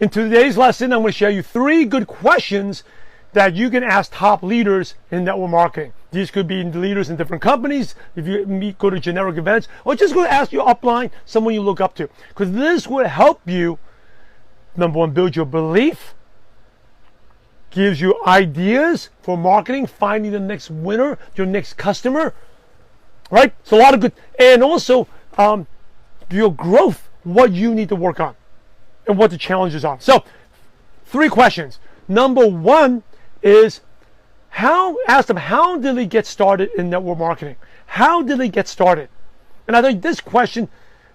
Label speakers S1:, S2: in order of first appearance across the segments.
S1: In today's lesson, I'm going to share you 3 good questions that you can ask top leaders in network marketing. These could be leaders in different companies, if you go to generic events, or just go to ask your upline, someone you look up to. Because this will help you, number 1, build your belief, gives you ideas for marketing, finding the next winner, your next customer, right? So a lot of good, and also your growth, what you need to work on, and what the challenges are. So 3 questions. Number 1 is ask them, how did they get started in network marketing? How did they get started? And I think this question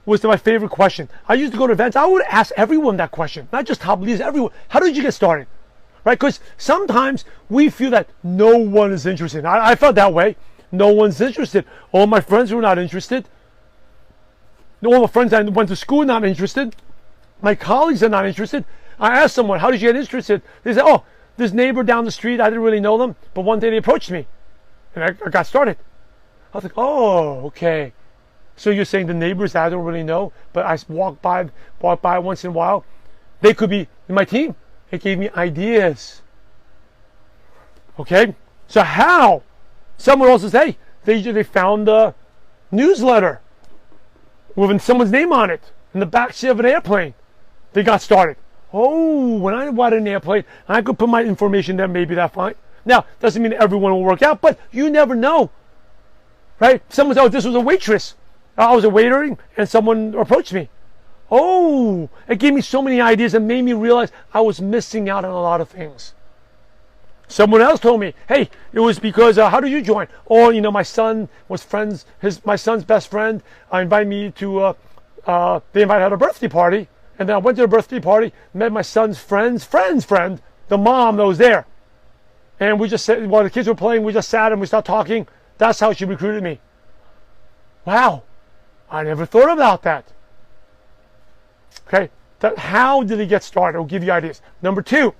S1: was my favorite question. I used to go to events, I would ask everyone that question, not just top leaders, everyone. How did you get started? Right? Because sometimes we feel that no one is interested. I felt that way. No one's interested. All my friends were not interested. All my friends I went to school not interested. My colleagues are not interested. I asked someone, how did you get interested? They said, oh, this neighbor down the street, I didn't really know them, but one day they approached me and I got started. I was like, oh, okay. So you're saying the neighbors that I don't really know, but I walk by once in a while, they could be in my team. It gave me ideas. Okay? So how? Someone else says, hey, they found a newsletter with someone's name on it in the backseat of an airplane. They got started. Oh, when I ride an airplane, I could put my information there, maybe that's fine. Now, doesn't mean everyone will work out, but you never know. Right? Someone said, oh, this was a waitress. I was waitering and someone approached me. Oh, it gave me so many ideas and made me realize I was missing out on a lot of things. Someone else told me, hey, it was because, how did you join? Or, my son was friends, my son's best friend invited me to, they invited at a birthday party. And then I went to the birthday party, met my son's friend's friend, the mom that was there. And we just sat, while the kids were playing, we just sat and we started talking. That's how she recruited me. Wow, I never thought about that. Okay, how did it get started? I'll give you ideas. Number 2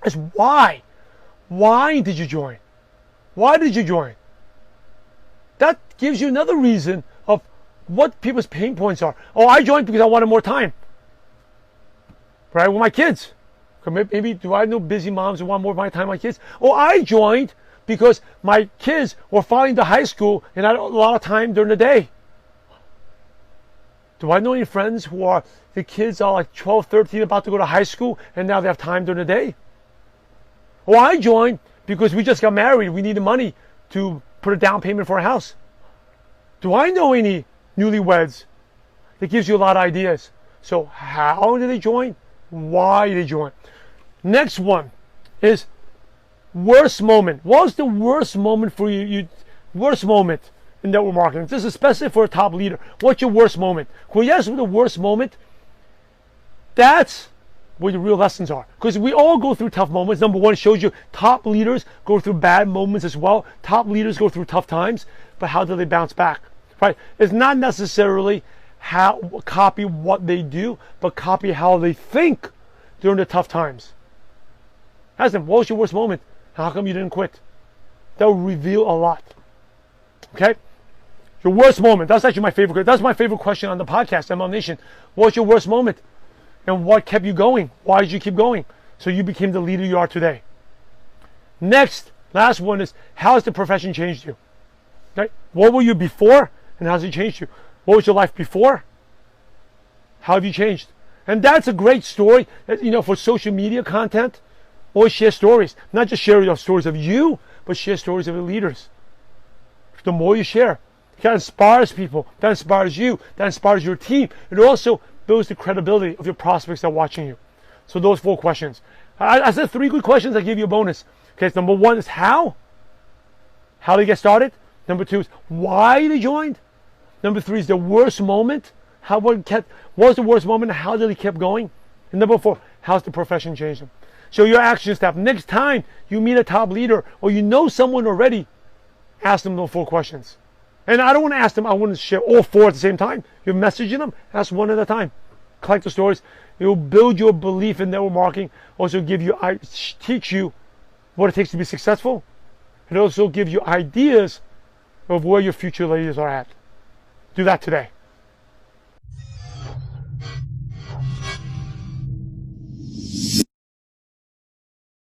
S1: is why. Why did you join? Why did you join? That gives you another reason of what people's pain points are. Oh, I joined because I wanted more time. Right, with my kids. Maybe do I know busy moms who want more of my time with my kids? Or I joined because my kids were finally to high school and I had a lot of time during the day. Do I know any friends who are, the kids are like 12, 13, about to go to high school and now they have time during the day? Or I joined because we just got married. We needed money to put a down payment for a house. Do I know any newlyweds? That gives you a lot of ideas. So how did they join? Why did they join? Next one is worst moment. What was the worst moment for you? Worst moment in network marketing. This is especially for a top leader. What's your worst moment? When you ask for the worst moment, that's where the real lessons are. Because we all go through tough moments. Number 1, it shows you top leaders go through bad moments as well. Top leaders go through tough times, but how do they bounce back? Right? It's not necessarily copy what they do, but copy how they think during the tough times. Ask them, what was your worst moment? How come you didn't quit? That will reveal a lot. Okay? Your worst moment. That's actually my favorite. That's my favorite question on the podcast, MLM Nation. What's your worst moment? And what kept you going? Why did you keep going? So you became the leader you are today. Next, last one is, how has the profession changed you? Okay? What were you before and how has it changed you? What was your life before? How have you changed? And that's a great story, for social media content. Always share stories. Not just share your stories of you, but share stories of the leaders. The more you share, that inspires people. That inspires you. That inspires your team. It also builds the credibility of your prospects that are watching you. So those 4 questions. I said 3 good questions. I give you a bonus. Okay, so number 1 is how. How they get started. Number 2 is why they joined. Number 3 is the worst moment. What was the worst moment and how did he keep going? And number 4, how's the profession changed them? So your action step. Next time you meet a top leader or you know someone already, ask them those 4 questions. And I don't want to ask them, I want to share all 4 at the same time. You're messaging them, ask one at a time. Collect the stories. It will build your belief in network marketing. Also teach you what it takes to be successful. It also gives you ideas of where your future leaders are at. Do that today.